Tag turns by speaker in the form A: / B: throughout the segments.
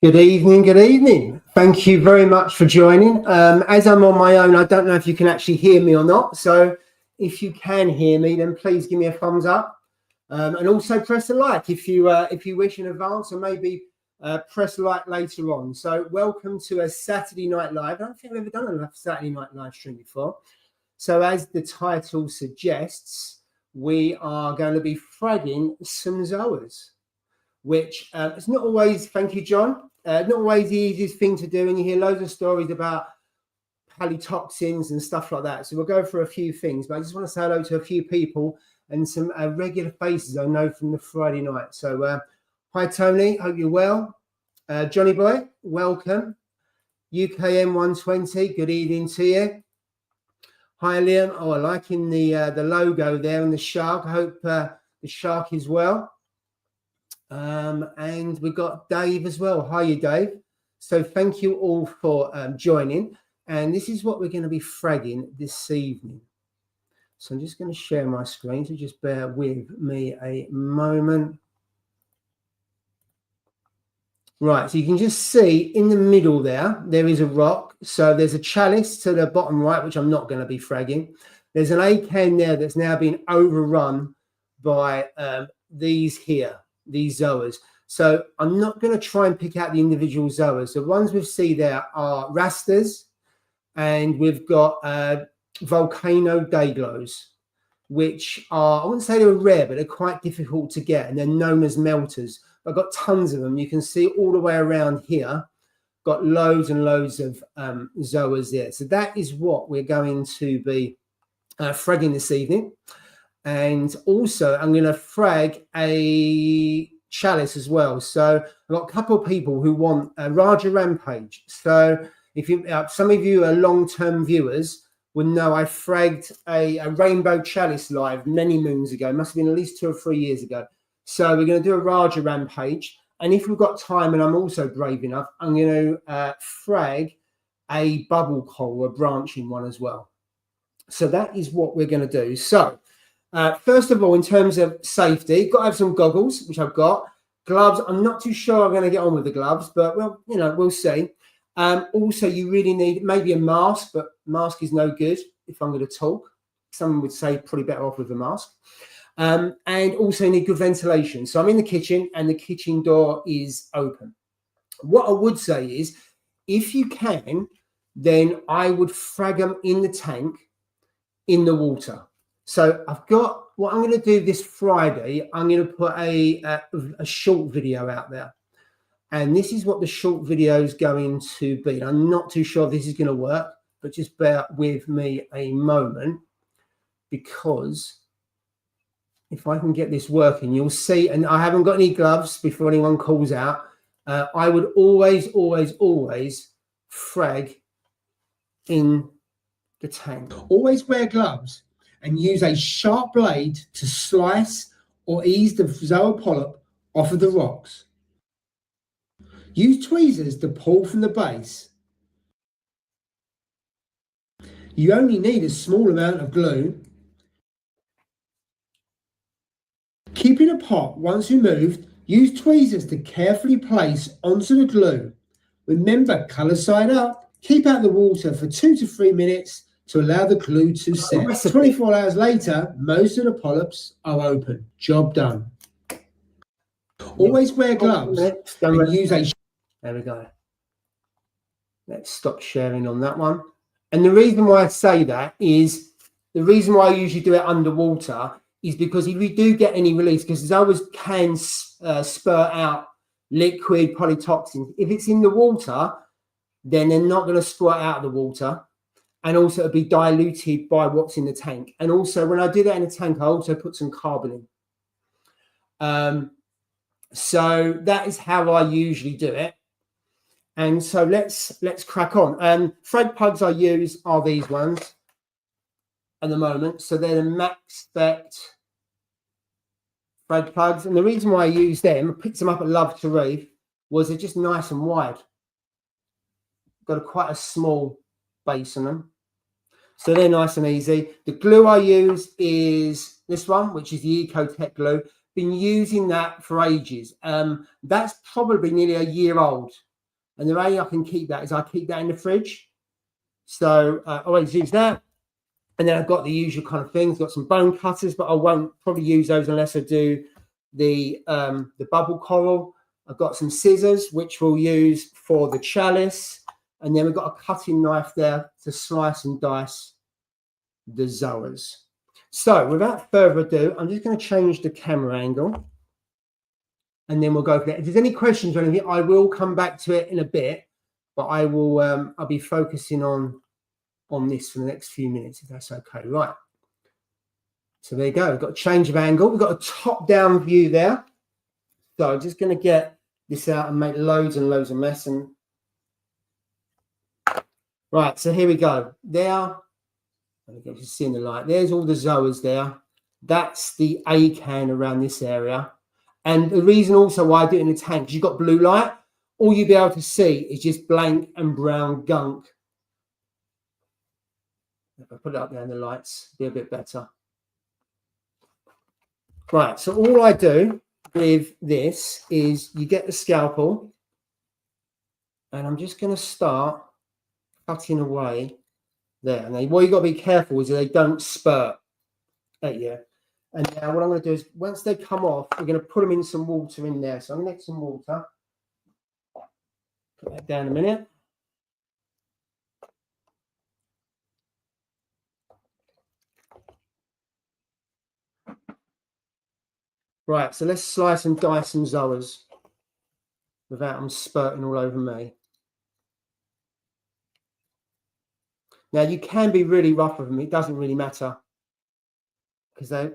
A: Good evening, good evening. Thank you very much for joining. As I'm on my own, I don't know if you can actually hear me or not. So if you can hear me, then please give me a thumbs up. And also press a like if you wish in advance, or maybe press like later on. So welcome to a Saturday night live. I don't think I've ever done a Saturday night live stream before. So as the title suggests, we are going to be fragging some Zoas, which it's not always, thank you, John, not always the easiest thing to do. And you hear loads of stories about polytoxins and stuff like that. So we'll go for a few things, but I just want to say hello to a few people and some regular faces I know from the Friday night. So hi, Tony, hope you're well. Johnny Boy, welcome. UKM 120, good evening to you. Hi, Liam. Oh, I'm liking the logo there and the shark. I hope the shark is well. And we've got Dave as well. Hi, Dave. So thank you all for joining. And this is what we're going to be fragging this evening. So I'm just going to share my screen, so just bear with me a moment. Right, so you can just see in the middle there is a rock. So there's a chalice to the bottom right, which I'm not going to be fragging. There's an A-can there that's now been overrun by these Zoas. So I'm not going to try and pick out the individual Zoas. The ones we see there are rasters, and we've got volcano dayglows, which are, I wouldn't say they're rare, but they're quite difficult to get, and they're known as melters. I've got tons of them. You can see all the way around here, got loads and loads of Zoas there. So that is what we're going to be fragging this evening. And also I'm going to frag a chalice as well. So I've got a couple of people who want a Raja Rampage. So if you, some of you are long-term viewers will know I fragged a rainbow chalice live many moons ago. It must have been at least 2 or 3 years ago. So we're going to do a Raja Rampage. And if we've got time and I'm also brave enough, I'm going to frag a bubble coral, a branching one as well. So that is what we're going to do. So first of all, in terms of safety, got to have some goggles, which I've got. Gloves, I'm not too sure I'm going to get on with the gloves, but well, you know, we'll see. Also, you really need maybe a mask, but mask is no good if I'm going to talk. Someone would say probably better off with a mask. And also you need good ventilation. So I'm in the kitchen and the kitchen door is open. What I would say is, if you can, then I would frag them in the tank in the water. So I've got, what I'm going to do this Friday, I'm going to put a short video out there. And this is what the short video is going to be. I'm not too sure if this is going to work, but just bear with me a moment, because if I can get this working, you'll see, and I haven't got any gloves before anyone calls out. I would always frag in the tank. Always wear gloves and use a sharp blade to slice or ease the Zoa polyp off of the rocks. Use tweezers to pull from the base. You only need a small amount of glue. Keeping apart once removed, use tweezers to carefully place onto the glue. Remember, colour side up. Keep out the water for 2 to 3 minutes to allow the glue to set. 24 hours later, most of the polyps are open. Job done. Always wear gloves and use a... There we go. Let's stop sharing on that one. And the reason why I say that is, the reason why I usually do it underwater is because if you do get any release, because Zoas can spurt out liquid polytoxins. If it's in the water, then they're not going to squirt out of the water. And also it'll be diluted by what's in the tank. And also when I do that in the tank, I also put some carbon in. So that is how I usually do it. And so let's crack on. Frag plugs I use are these ones at the moment. So they're the max spec frag plugs. And the reason why I use them, I picked them up at Love to Reef, was they're just nice and wide. Got quite a small base on them. So they're nice and easy. The glue I use is this one, which is the Ecotech glue. Been using that for ages. That's probably nearly a year old. And the way I can keep that is I keep that in the fridge. So I always use that. And then I've got the usual kind of things, got some bone cutters, but I won't probably use those unless I do the bubble coral. I've got some scissors, which we'll use for the chalice. And then we've got a cutting knife there to slice and dice the Zoas. So without further ado, I'm just going to change the camera angle. And then we'll go for that. If there's any questions or anything, I will come back to it in a bit. But I will I'll be focusing on this for the next few minutes, if that's okay. Right. So there you go. We've got a change of angle. We've got a top-down view there. So I'm just going to get this out and make loads and loads of mess. And right, so here we go. There, you can see in the light. There's all the Zoas there. That's the A can around this area. And the reason also why I do it in the tank, because you've got blue light, all you'll be able to see is just blank and brown gunk. If I put it up there in the lights, it'll be a bit better. Right, so all I do with this is you get the scalpel, and I'm just going to start cutting away there. And then what you've got to be careful is that they don't spurt at you. And now what I'm going to do is once they come off, we're going to put them in some water in there. So I'm going to get some water. Put that down a minute. Right, so let's slice and dice some Zoas without them spurting all over me. Now you can be really rough with them. It doesn't really matter because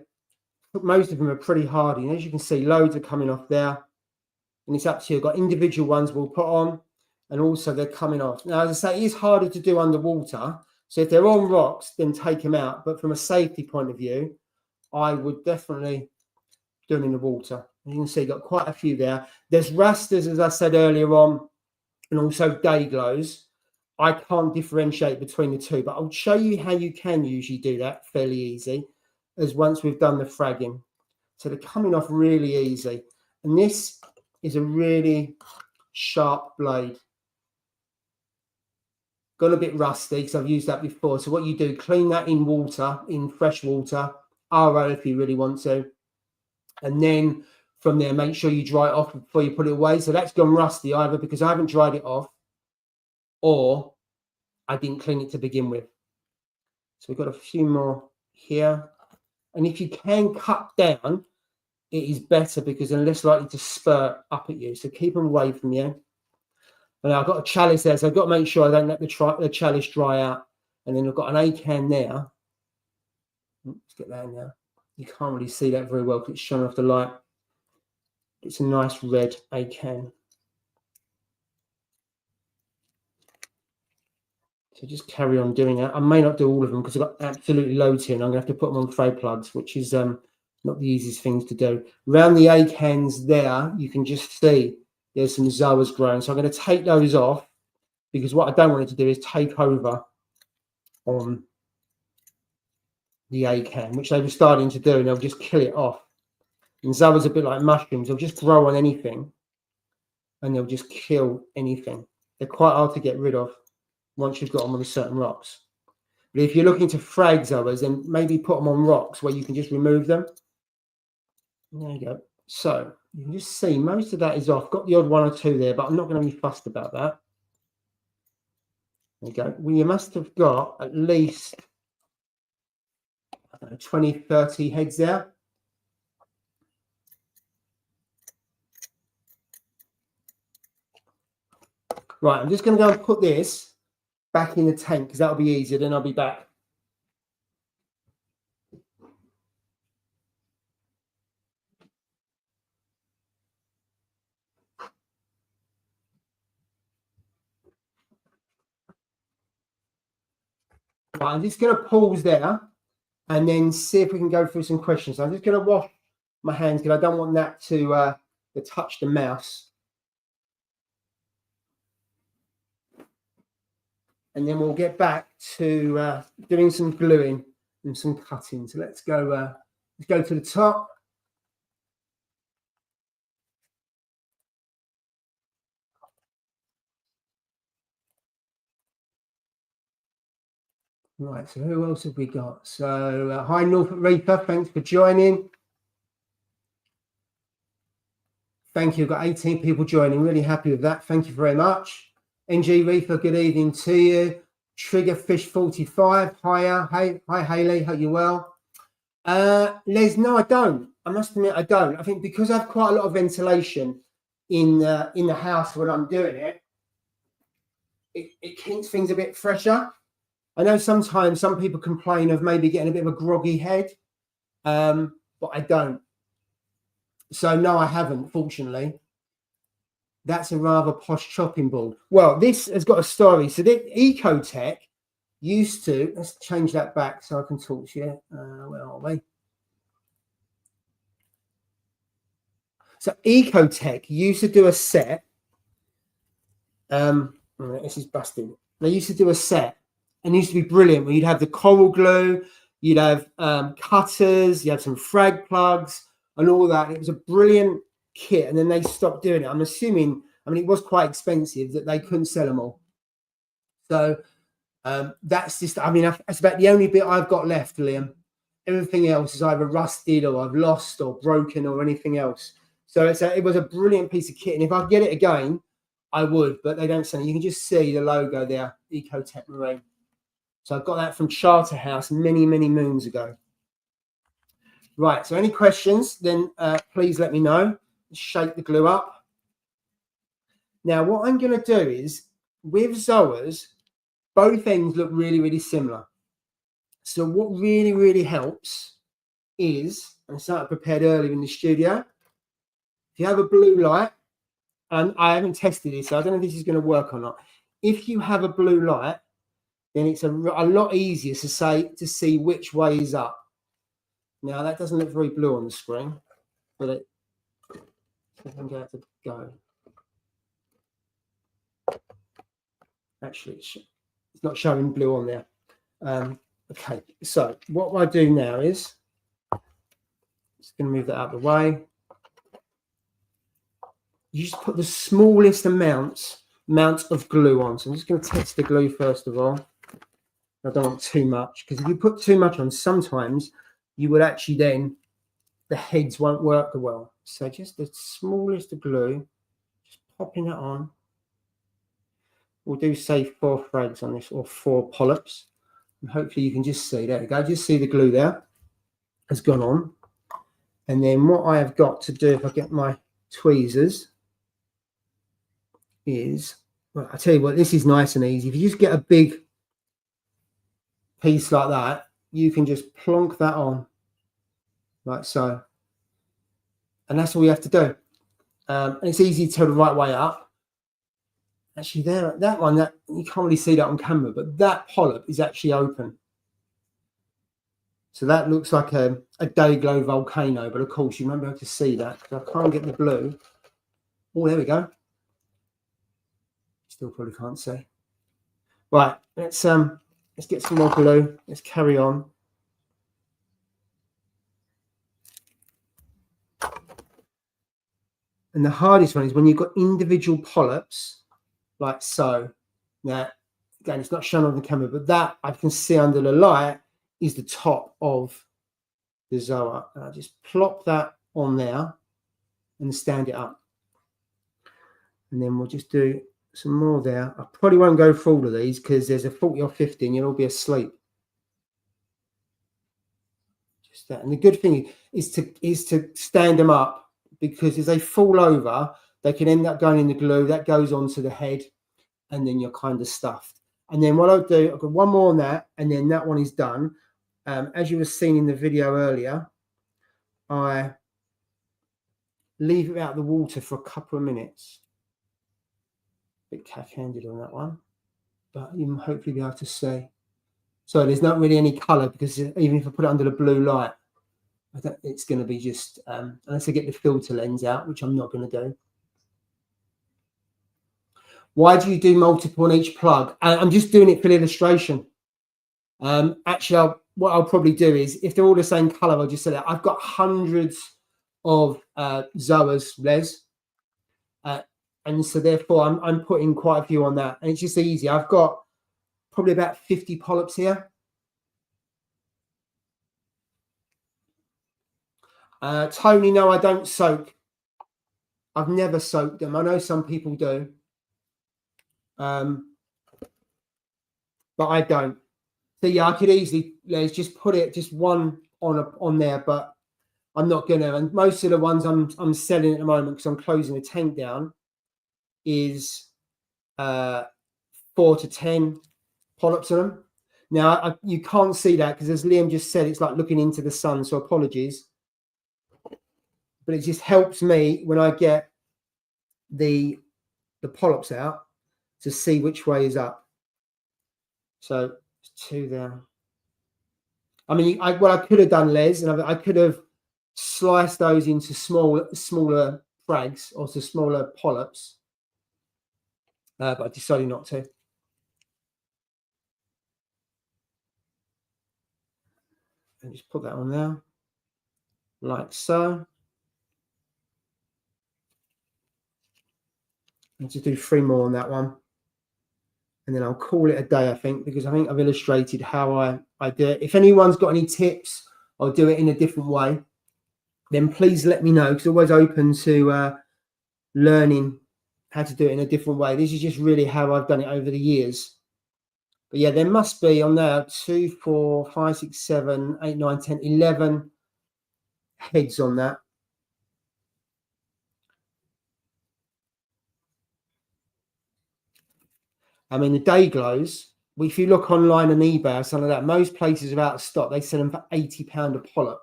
A: most of them are pretty hardy. And as you can see, loads are coming off there. And it's up to you. I've got individual ones we'll put on, and also they're coming off. Now, as I say, it is harder to do underwater. So if they're on rocks, then take them out. But from a safety point of view, I would definitely do them in the water. And you can see got quite a few there. There's rasters, as I said earlier on, and also day glows. I can't differentiate between the two, but I'll show you how you can usually do that fairly easy, as once we've done the fragging. So they're coming off really easy. And this is a really sharp blade. Got a bit rusty because I've used that before. So what you do, clean that in water, in fresh water, RO if you really want to. And then from there, make sure you dry it off before you put it away. So that's gone rusty either because I haven't dried it off or I didn't clean it to begin with. So we've got a few more here. And if you can cut down, it is better because they're less likely to spurt up at you. So keep them away from you. And I've got a chalice there, so I've got to make sure I don't let the chalice dry out. And then I've got an A can there. Let's get that in there. You can't really see that very well because it's showing off the light. It's a nice red A can. So just carry on doing that. I may not do all of them because I've got absolutely loads here and I'm going to have to put them on thread plugs, which is not the easiest things to do. Around the A cans there, you can just see there's some Zoas growing. So I'm going to take those off because what I don't want it to do is take over on the A can, which they were starting to do, and they'll just kill it off. And Zoas are a bit like mushrooms. They'll just grow on anything and they'll just kill anything. They're quite hard to get rid of once you've got them on certain rocks. But if you're looking to frag Zoas, then maybe put them on rocks where you can just remove them. There you go. So you can just see most of that is off. Got the odd one or two there, but I'm not going to be fussed about that. There you go. Well, you must have got at least, I don't know, 20, 30 heads there. Right, I'm just going to go and put this back in the tank because that'll be easier. Then I'll be back. Right, I'm just going to pause there and then see if we can go through some questions. I'm just going to wash my hands because I don't want that to touch the mouse. And then we'll get back to doing some gluing and some cutting. So let's go to the top. Right, so who else have we got? So hi Norfolk Reaper, thanks for joining. Thank you. We've got 18 people joining. Really happy with that. Thank you very much. NG Reaper, good evening to you. Triggerfish 45, hiya. Hey, hi Haley, hope you're well. Les, no, I don't. I must admit I don't. I think because I have quite a lot of ventilation in the house when I'm doing it, it keeps things a bit fresher. I know sometimes some people complain of maybe getting a bit of a groggy head, but I don't. So no, I haven't, fortunately. That's a rather posh chopping board. Well, this has got a story. So the Ecotech used to, let's change that back so I can talk to you. Where are we? So Ecotech used to do a set. This is busting. They used to do a set and it used to be brilliant. Where you'd have the coral glue, you'd have cutters, you had some frag plugs and all that. It was a brilliant kit. And then they stopped doing it. I'm assuming, I mean, it was quite expensive that they couldn't sell them all. So that's just, I mean, that's about the only bit I've got left, Liam. Everything else is either rusted or I've lost or broken or anything else. So it was a brilliant piece of kit. And if I get it again, I would, but they don't sell it. You can just see the logo there, Ecotech Marine. So I've got that from Charterhouse many, many moons ago. Right, so any questions, then please let me know. Shake the glue up. Now, what I'm going to do is, with Zoas, both ends look really, really similar. So what really, really helps is, I started prepared earlier in the studio, if you have a blue light, and I haven't tested this, so I don't know if this is going to work or not. If you have a blue light, then it's a lot easier to see which way is up. Now, that doesn't look very blue on the screen, but I'm going to go. Actually, it's not showing blue on there. Okay, so what I do now is, just going to move that out of the way. You just put the smallest amount of glue on. So I'm just going to test the glue first of all. I don't want too much, because if you put too much on, sometimes you would actually then, the heads won't work well. So just the smallest of glue, just popping it on. We'll do, say, 4 frags on this, or 4 polyps. And hopefully you can just see, there we go, just see the glue there has gone on. And then what I have got to do, if I get my tweezers, is, well, I tell you what, this is nice and easy. If you just get a big piece like that, you can just plonk that on, like so. And that's all you have to do. And it's easy to turn the right way up. Actually, there, that one, that you can't really see that on camera, but that polyp is actually open. So that looks like a day-glow volcano, but of course you won't be able to see that because I can't get the blue. Oh, there we go. Still probably can't see. Right, let's get some more glue. Let's carry on. And the hardest one is when you've got individual polyps, like so. Now, again, it's not shown on the camera, but that I can see under the light is the top of the Zoa. And I just plop that on there and stand it up. And then we'll just do some more there. I probably won't go through all of these because there's a 40 or 50 and you'll all be asleep. Just that. And the good thing is to stand them up, because as they fall over, they can end up going in the glue. That goes onto the head and then you're kind of stuffed. And then what I'll do, I've got one more on that, and then that one is done. As you were seeing in the video earlier, I leave it out of the water for a couple of minutes. A bit cack-handed on that one, but you'll hopefully be able to see. So there's not really any colour, because even if I put it under the blue light, it's going to be just, unless I get the filter lens out, which I'm not going to do. Why do you do multiple on each plug? I'm just doing it for illustration. Actually, what I'll probably do is, if they're all the same colour, I'll just say that I've got hundreds of Zoas, Les. And so therefore, I'm putting quite a few on that. And it's just easy. I've got probably about 50 polyps here. Tony, no, I don't soak. I've never soaked them. I know some people do. But I don't. So yeah, I could easily just put it just one on there, but I'm not gonna. And most of the ones I'm selling at the moment, because I'm closing the tank down, is 4 to 10 polyps on them. Now you can't see that because, as Liam just said, it's like looking into the sun. So apologies, but it just helps me when I get the polyps out to see which way is up. So 2 there. I mean, what I could have done, Les, and I could have sliced those into smaller frags or to smaller polyps, but I decided not to. And just put that on there, like so. And just do 3 more on that one. And then I'll call it a day, I think, because I think I've illustrated how I do it. If anyone's got any tips, I'll do it in a different way, then please let me know, because I'm always open to learning how to do it in a different way. This is just really how I've done it over the years. But yeah, there must be on there 2, 4, 5, 6, 7, 8, 9, 10, 11 heads on that. I mean, the day glows, if you look online on eBay or something like that, most places are out of stock. They sell them for £80 a polyp,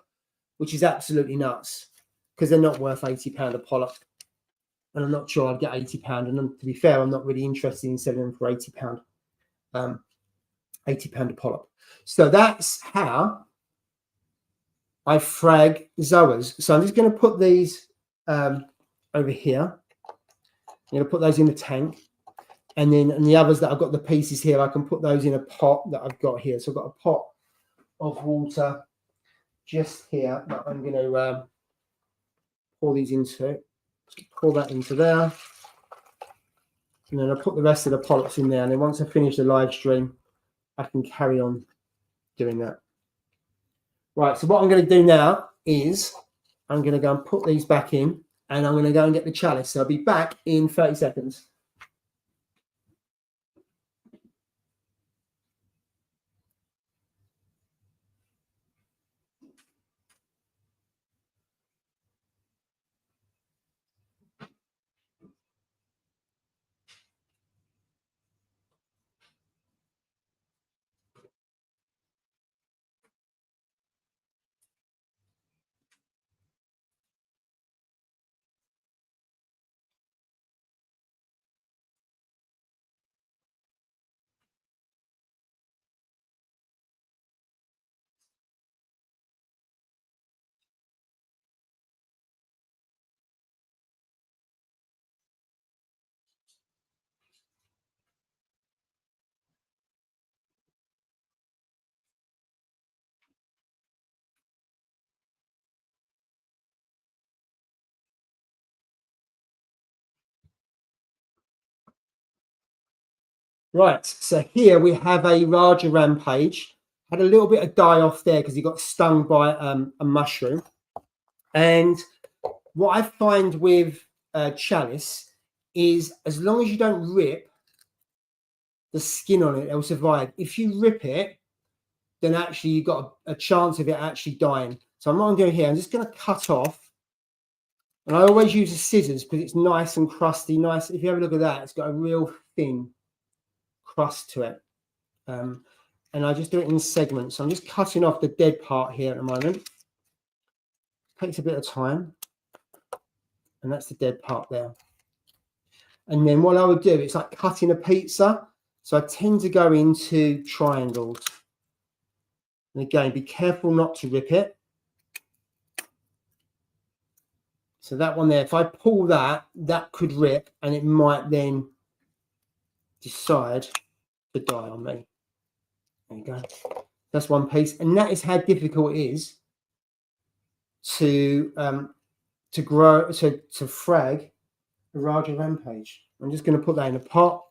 A: which is absolutely nuts, because they're not worth £80 a polyp. And I'm not sure I'd get £80. And to be fair, I'm not really interested in selling them for £80. £80 a polyp. So that's how I frag Zoas. So I'm just going to put these over here. I'm going to put those in the tank. And then the others that I've got the pieces here, I can put those in a pot that I've got here. So I've got a pot of water just here that I'm going to pour these into. Just pour that into there. And then I'll put the rest of the polyps in there. And then once I finish the live stream, I can carry on doing that. Right, so what I'm going to do now is I'm going to go and put these back in, and I'm going to go and get the chalice. So I'll be back in 30 seconds. Right, so here we have a Raja Rampage. Had a little bit of dye off there because he got stung by a mushroom. And what I find with chalice is, as long as you don't rip the skin on it, it'll survive. If you rip it, then actually you've got a chance of it actually dying. So I'm not going to do here. I'm just going to cut off. And I always use the scissors because it's nice and crusty. Nice. If you have a look at that, it's got a real thin crust to it. And I just do it in segments. So I'm just cutting off the dead part here at the moment. Takes a bit of time. And that's the dead part there. And then what I would do, it's like cutting a pizza. So I tend to go into triangles. And again, be careful not to rip it. So that one there, if I pull that, that could rip, and it might then decide to die on me. There you go. That's one piece. And that is how difficult it is to frag a Raja Rampage. I'm just going to put that in a pot.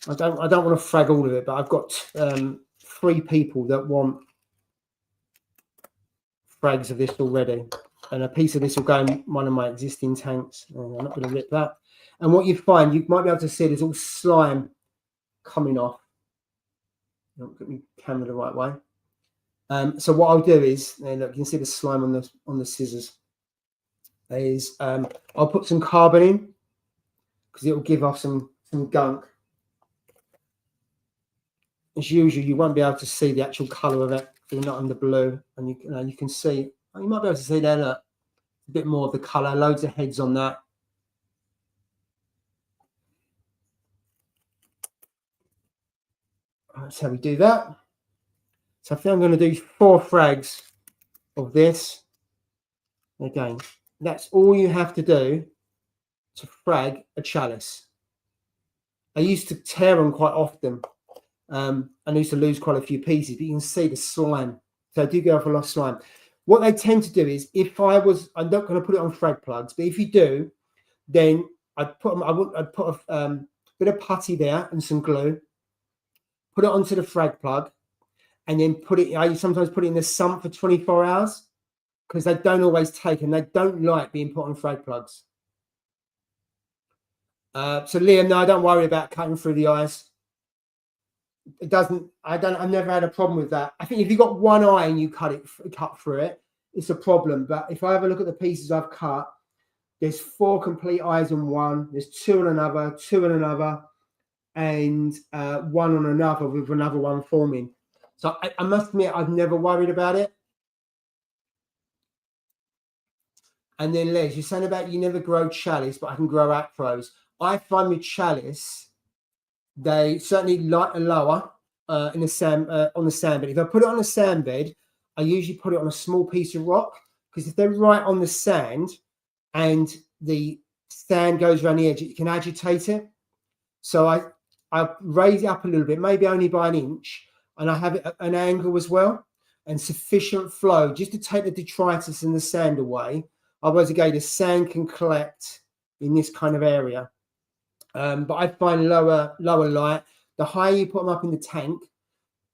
A: I don't want to frag all of it, but I've got 3 people that want frags of this already. And a piece of this will go in one of my existing tanks. I'm not going to rip that. And what you find, you might be able to see there's all slime coming off. Don't get me camera the right way. So what I'll do is, look, you can see the slime on the scissors. I'll put some carbon in because it will give off some gunk. As usual, you won't be able to see the actual colour of it if you're not under blue, and you can see. You might be able to see there. Look, a bit more of the colour. Loads of heads on that. That's how we do that. So I think I'm going to do 4 frags of this. Again, that's all you have to do to frag a chalice. I used to tear them quite often. I used to lose quite a few pieces, but you can see the slime. So I do go off a lot of slime. What they tend to do is, I'm not going to put it on frag plugs, but if you do, then I'd put a bit of putty there and some glue, put it onto the frag plug, and then I sometimes put it in the sump for 24 hours because they don't always take, and they don't like being put on frag plugs. So Liam, no, don't worry about cutting through the ice. I've never had a problem with that. I think if you've got one eye and you cut through it, it's a problem. But if I have a look at the pieces I've cut, there's 4 complete eyes on one, there's 2 on another, 2 on another, and 1 on another with another one forming. So I must admit, I've never worried about it. And then Les, you're saying about you never grow chalice, but I can grow acros. I find with chalice, they certainly light lower in the sand on the sand bed. If I put it on a sand bed, I usually put it on a small piece of rock, because if they're right on the sand and the sand goes around the edge, it can agitate it. So I raise it up a little bit, maybe only by an inch, and I have it at an angle as well, and sufficient flow just to take the detritus and the sand away. Otherwise, again, the sand can collect in this kind of area. But I find lower light, the higher you put them up in the tank,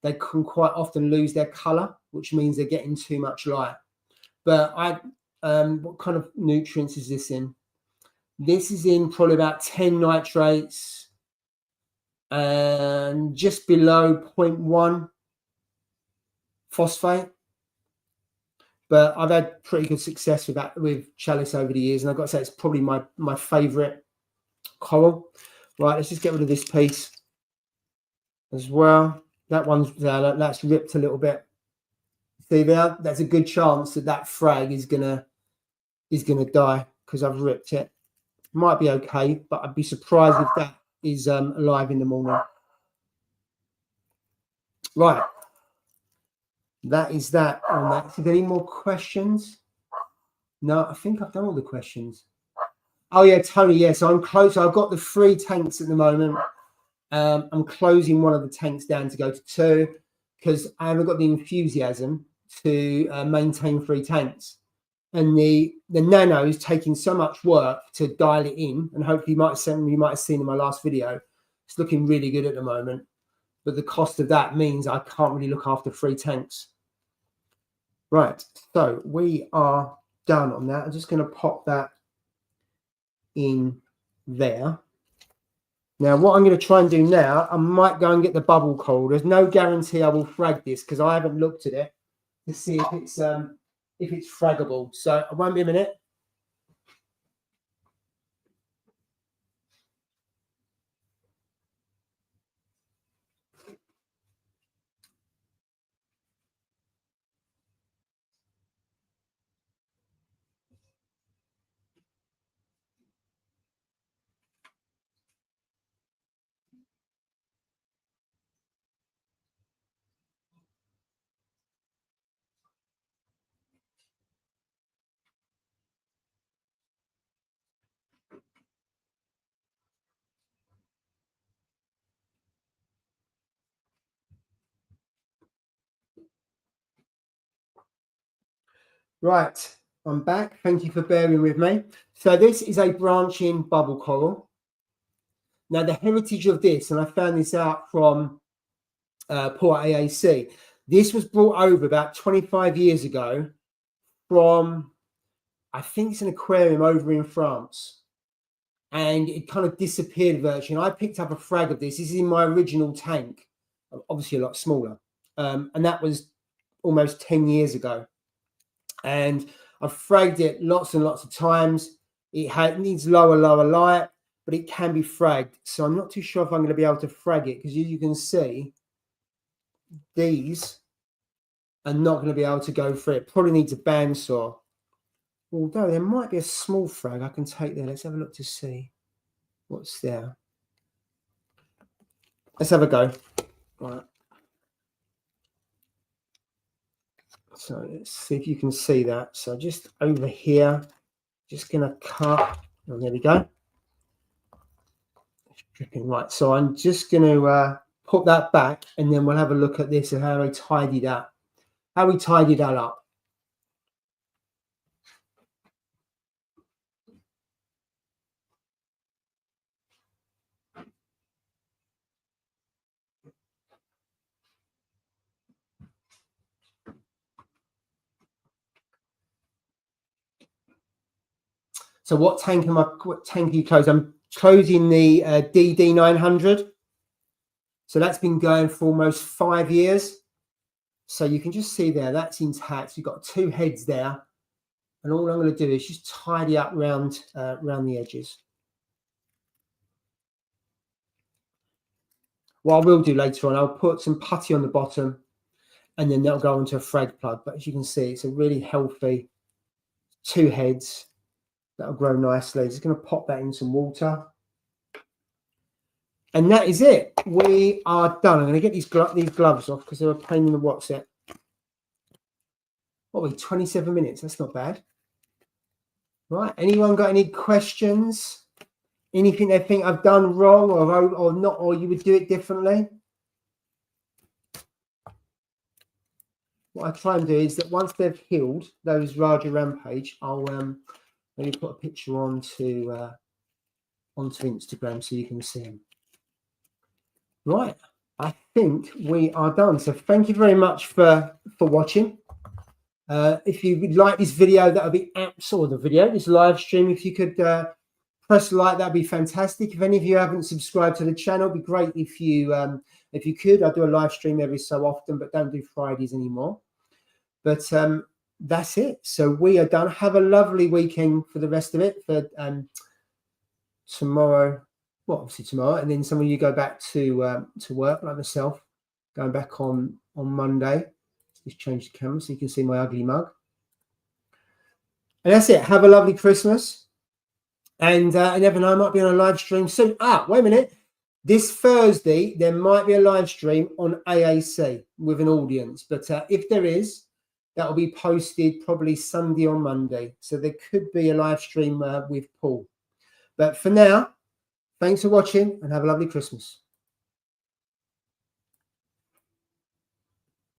A: they can quite often lose their color, which means they're getting too much light. But what kind of nutrients is this in? This is in probably about 10 nitrates and just below 0.1 phosphate. But I've had pretty good success with that with chalice over the years, and I've got to say it's probably my favorite coral. Right, let's just get rid of this piece as well. That one's that's ripped a little bit. See there, there's a good chance that frag is gonna die because I've ripped it. Might be okay, but I'd be surprised if that is alive in the morning. Right, that is that on that. Is there any more questions? No, I think I've done all the questions. Oh yeah, Tony. Yeah, so I'm close. So I've got the 3 tanks at the moment. I'm closing one of the tanks down to go to 2 because I haven't got the enthusiasm to maintain 3 tanks. And the nano is taking so much work to dial it in, and hopefully you might have seen in my last video, it's looking really good at the moment. But the cost of that means I can't really look after 3 tanks. Right, so we are done on that. I'm just going to pop that in there. Now, what I'm going to try and do now, I might go and get the bubble coil. There's no guarantee I will frag this because I haven't looked at it to see if it's fraggable. So it won't be a minute. Right, I'm back. Thank you for bearing with me. So this is a branching bubble coral. Now, the heritage of this, and I found this out from Port AAC, this was brought over about 25 years ago from I think it's an aquarium over in France. And it kind of disappeared virtually. And I picked up a frag of this. This is in my original tank, obviously a lot smaller. And that was almost 10 years ago. And I've fragged it lots and lots of times. It needs lower light, but it can be fragged. So I'm not too sure if I'm going to be able to frag it, because you can see these are not going to be able to go through it. Probably needs a bandsaw. Although there might be a small frag I can take there. Let's have a look to see what's there. Let's have a go. Right. So let's see if you can see that. So just over here, just going to cut. Oh, there we go. It's dripping. Right. So I'm just going to put that back, and then we'll have a look at this and how we tidy that up. So what tank are you closing? I'm closing the DD 900. So that's been going for almost 5 years. So you can just see there, that's intact. You've got 2 heads there. And all I'm going to do is just tidy up around the edges. What I will do later on, I'll put some putty on the bottom, and then that'll go into a frag plug. But as you can see, it's a really healthy 2 heads. That'll grow nicely. Just going to pop that in some water. And that is it. We are done. I'm going to get these gloves off because they're a pain in the what's it. What are we, 27 minutes? That's not bad. Right. Anyone got any questions? Anything they think I've done wrong or not, or you would do it differently? What I try and do is that once they've healed, those Raja Rampage, I'll maybe put a picture onto Instagram so you can see them. Right, I think we are done. So thank you very much for watching. If you would like this video, that would be this live stream. If you could press like, that'd be fantastic. If any of you haven't subscribed to the channel, it'd be great if you could. I do a live stream every so often, but don't do Fridays anymore. But that's it. So we are done. Have a lovely weekend for the rest of it. For tomorrow, well, obviously tomorrow, and then some of you go back to work, like myself, going back on Monday. Just change the camera so you can see my ugly mug. And that's it. Have a lovely Christmas. And I never know, I might be on a live stream soon. Wait a minute. This Thursday, there might be a live stream on AAC with an audience. But if there is, that will be posted probably Sunday or Monday. So there could be a live stream with Paul. But for now, thanks for watching and have a lovely Christmas.